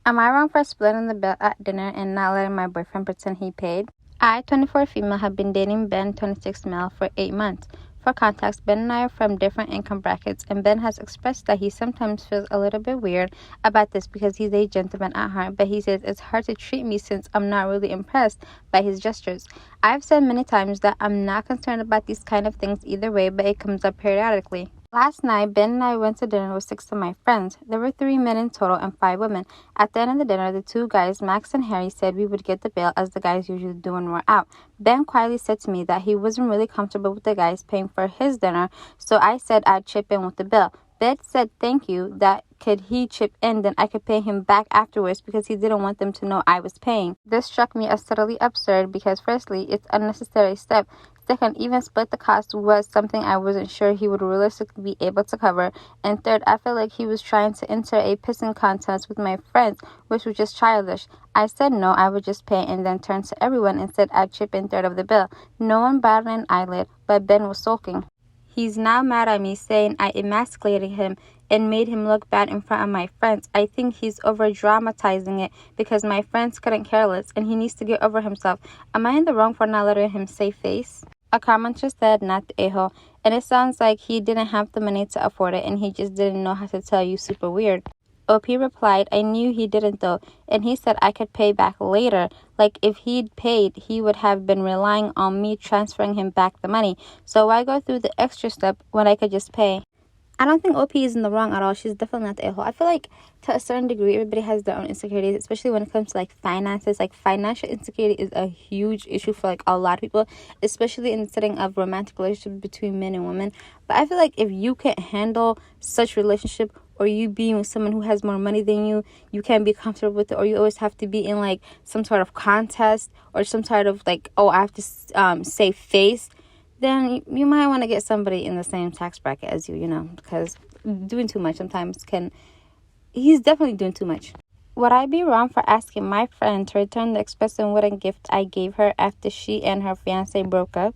Am I wrong for splitting the bill at dinner and not letting my boyfriend pretend he paid? I, 24 female, have been dating Ben, 26 male, for 8 months. For context, Ben and I are from different income brackets, and Ben has expressed that he sometimes feels a little bit weird about this because he's a gentleman at heart, but he says it's hard to treat me since I'm not really impressed by his gestures. I've said many times that I'm not concerned about these kind of things either way, but it comes up periodically. Last night, Ben and I went to dinner with 6 of my friends. There were 3 men in total and 5 women. At the end of the dinner, the 2 guys, Max and Harry, said we would get the bill as the guys usually do when we're out. Ben quietly said to me that he wasn't really comfortable with the guys paying for his dinner, so I said I'd chip in with the bill. Ben said thank you, that could he chip in, then I could pay him back afterwards because he didn't want them to know I was paying. This struck me as totally absurd because firstly, it's a unnecessary step. Second, even split the cost was something I wasn't sure he would realistically be able to cover. And third, I felt like he was trying to enter a pissing contest with my friends, which was just childish. I said no, I would just pay, and then turned to everyone and said I'd chip in third of the bill. No one batted an eyelid, but Ben was sulking. He's now mad at me, saying I emasculated him and made him look bad in front of my friends. I think he's over-dramatizing it because my friends couldn't care less, and he needs to get over himself. Am I in the wrong for not letting him save face? A commenter said, not the a-hole, and it sounds like he didn't have the money to afford it, and he just didn't know how to tell you super weird. OP replied, I knew he didn't though, and he said I could pay back later. Like if he'd paid, he would have been relying on me transferring him back the money. So why go through the extra step when I could just pay? I don't think OP is in the wrong at all. She's definitely not the a-hole. I feel like to a certain degree, everybody has their own insecurities, especially when it comes to like finances. Like financial insecurity is a huge issue for like a lot of people, especially in the setting of romantic relationships between men and women. But I feel like if you can't handle such relationship, or you being with someone who has more money than you can't be comfortable with it, or you always have to be in like some sort of contest or some sort of like, oh, I have to save face, then you might want to get somebody in the same tax bracket as you, because doing too much sometimes he's definitely doing too much. Would I be wrong for asking my friend to return the expensive wedding gift I gave her after she and her fiance broke up?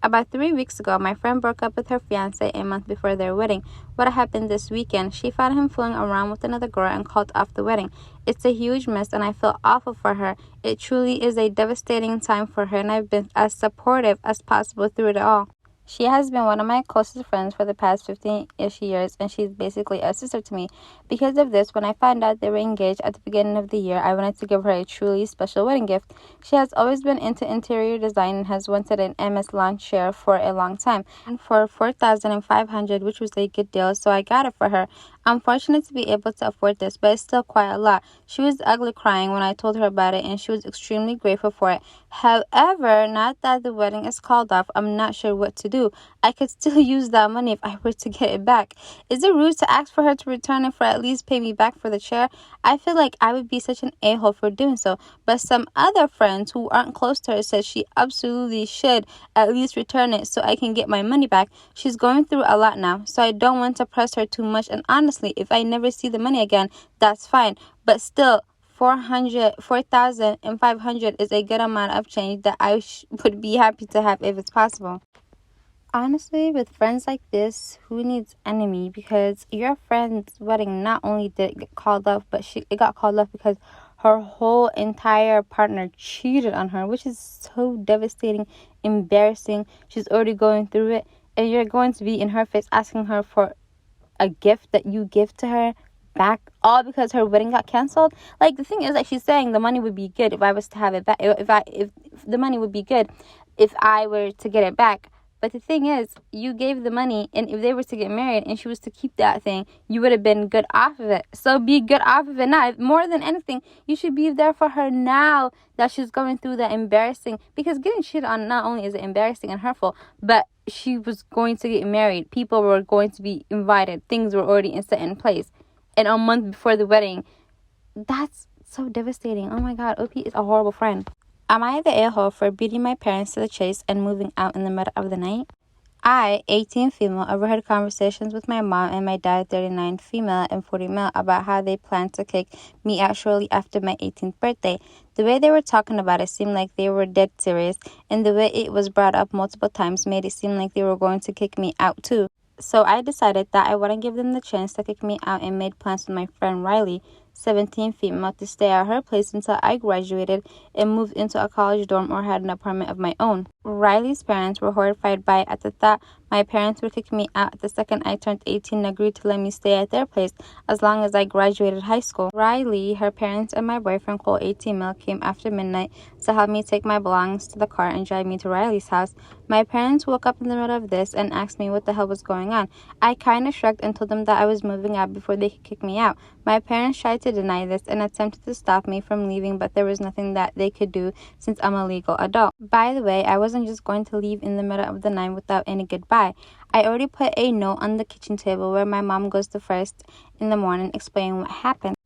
About 3 weeks ago, my friend broke up with her fiance a month before their wedding. What happened this weekend? She found him fooling around with another girl and called off the wedding. It's a huge mess, and I feel awful for her. It truly is a devastating time for her, and I've been as supportive as possible through it all. She has been one of my closest friends for the past 15-ish years, and she's basically a sister to me. Because of this, when I found out they were engaged at the beginning of the year, I wanted to give her a truly special wedding gift. She has always been into interior design and has wanted an MS lawn chair for a long time, and for $4,500, which was a good deal, so I got it for her. I'm fortunate to be able to afford this, but it's still quite a lot. She was ugly crying when I told her about it, and she was extremely grateful for it. However, now that the wedding is called off, I'm not sure what to do. I could still use that money if I were to get it back. Is it rude to ask for her to return it for at least pay me back for the chair? I feel like I would be such an a-hole for doing so, but some other friends who aren't close to her said she absolutely should at least return it so I can get my money back. She's going through a lot now, so I don't want to press her too much, and honestly, if I never see the money again, that's fine, but still, $4,500 is a good amount of change that I would be happy to have if it's possible. Honestly, with friends like this, who needs enemy? Because your friend's wedding not only did it get called off, but it got called off because her whole entire partner cheated on her, which is so devastating, embarrassing. She's already going through it, and you're going to be in her face asking her for a gift that you give to her back, all because her wedding got canceled. Like, the thing is, like, she's saying the money would be good if I was to have it back, if the money would be good if I were to get it back. But the thing is, you gave the money, and if they were to get married and she was to keep that thing, you would have been good off of it. So be good off of it now. More than anything, you should be there for her now that she's going through that embarrassing, because getting cheated on, not only is it embarrassing and hurtful, but she was going to get married. People were going to be invited. Things were already set in place. And a month before the wedding, that's so devastating. Oh my God, OP is a horrible friend. Am I the a-hole for beating my parents to the chase and moving out in the middle of the night? I, 18 female, overheard conversations with my mom and my dad, 39 female and 40 male, about how they planned to kick me out shortly after my 18th birthday. The way they were talking about it seemed like they were dead serious, and the way it was brought up multiple times made it seem like they were going to kick me out too. So I decided that I wouldn't give them the chance to kick me out and made plans with my friend Riley. 17 female, to stay at her place until I graduated and moved into a college dorm or had an apartment of my own. Riley's parents were horrified by it at the thought my parents would kick me out the second I turned 18 and agreed to let me stay at their place as long as I graduated high school. Riley, her parents, and my boyfriend, Cole 18 Mil, came after midnight to help me take my belongings to the car and drive me to Riley's house. My parents woke up in the middle of this and asked me what the hell was going on. I kind of shrugged and told them that I was moving out before they could kick me out. My parents tried to deny this and attempted to stop me from leaving, but there was nothing that they could do since I'm a legal adult. By the way, I wasn't just going to leave in the middle of the night without any goodbye. I already put a note on the kitchen table where my mom goes to first in the morning explaining what happened.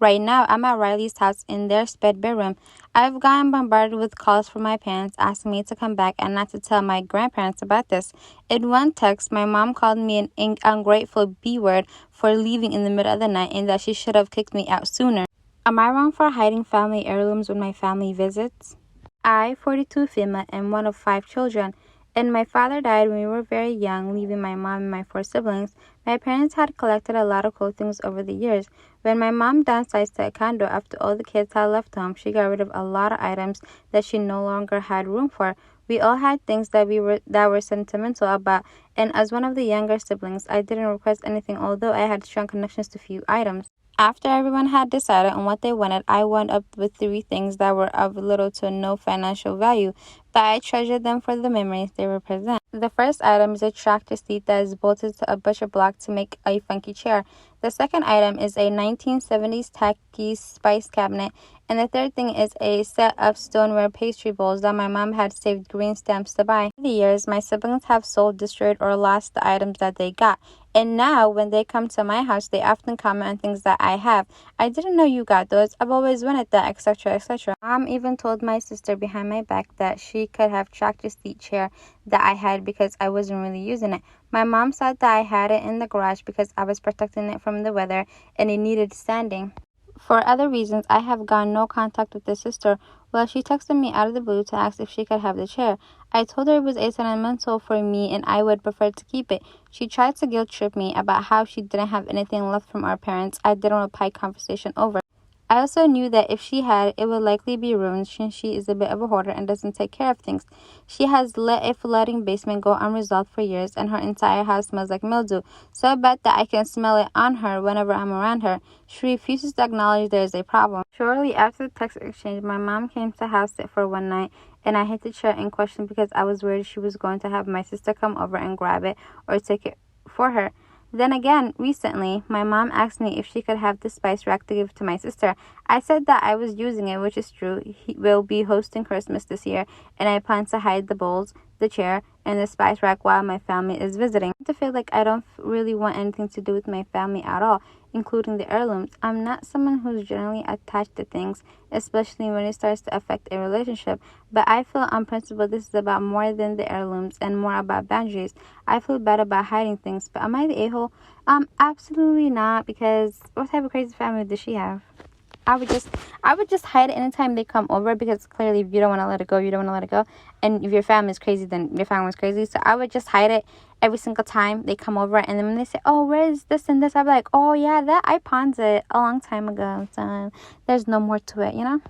Right now, I'm at Riley's house in their sped bedroom. I've gotten bombarded with calls from my parents asking me to come back and not to tell my grandparents about this. In one text, my mom called me an ungrateful B-word for leaving in the middle of the night and that she should have kicked me out sooner. Am I wrong for hiding family heirlooms when my family visits? I, 42 female, am one of 5 children, and my father died when we were very young, leaving my mom and my 4 siblings. My parents had collected a lot of clothing over the years. When my mom downsized to a condo after all the kids had left home, she got rid of a lot of items that she no longer had room for. We all had things that were sentimental about, and as one of the younger siblings, I didn't request anything, although I had strong connections to few items. After everyone had decided on what they wanted, I wound up with 3 things that were of little to no financial value, but I treasured them for the memories they represent. The first item is a tractor seat that is bolted to a butcher block to make a funky chair. The second item is a 1970s tacky spice cabinet, and the third thing is a set of stoneware pastry bowls that my mom had saved green stamps to buy. Over the years, my siblings have sold, destroyed, or lost the items that they got. And now, when they come to my house, they often comment on things that I have. I didn't know you got those. I've always wanted that, etc., etc. Mom even told my sister behind my back that she could have tractor seat chair that I had because I wasn't really using it. My mom said that I had it in the garage because I was protecting it from the weather and it needed sanding. For other reasons, I have gotten no contact with the sister. Well, she texted me out of the blue to ask if she could have the chair. I told her it was a sentimental for me and I would prefer to keep it. She tried to guilt trip me about how she didn't have anything left from our parents. I didn't reply conversation over. I also knew that if she had, it would likely be ruined since she is a bit of a hoarder and doesn't take care of things. She has let a flooding basement go unresolved for years and her entire house smells like mildew, so bad that I can smell it on her whenever I'm around her. She refuses to acknowledge there is a problem. Shortly after the text exchange, my mom came to house sit for one night and I hid the chair in question because I was worried she was going to have my sister come over and grab it or take it for her. Then again, recently, my mom asked me if she could have the spice rack to give to my sister. I said that I was using it, which is true. He will be hosting Christmas this year, and I plan to hide the bowls, the chair, and the spice rack while my family is visiting. I feel like I don't really want anything to do with my family at all, including the heirlooms. I'm not someone who's generally attached to things, especially when it starts to affect a relationship. But I feel on principle this is about more than the heirlooms and more about boundaries. I feel bad about hiding things, but am I the a-hole? Absolutely not, because what type of crazy family does she have? I would just hide it anytime they come over because clearly if you don't want to let it go, you don't want to let it go. And if your family is crazy, then your family is crazy. So I would just hide it every single time they come over. And then when they say, oh, where is this and this? I'll be like, oh, yeah, that I pawned it a long time ago. So there's no more to it, you know?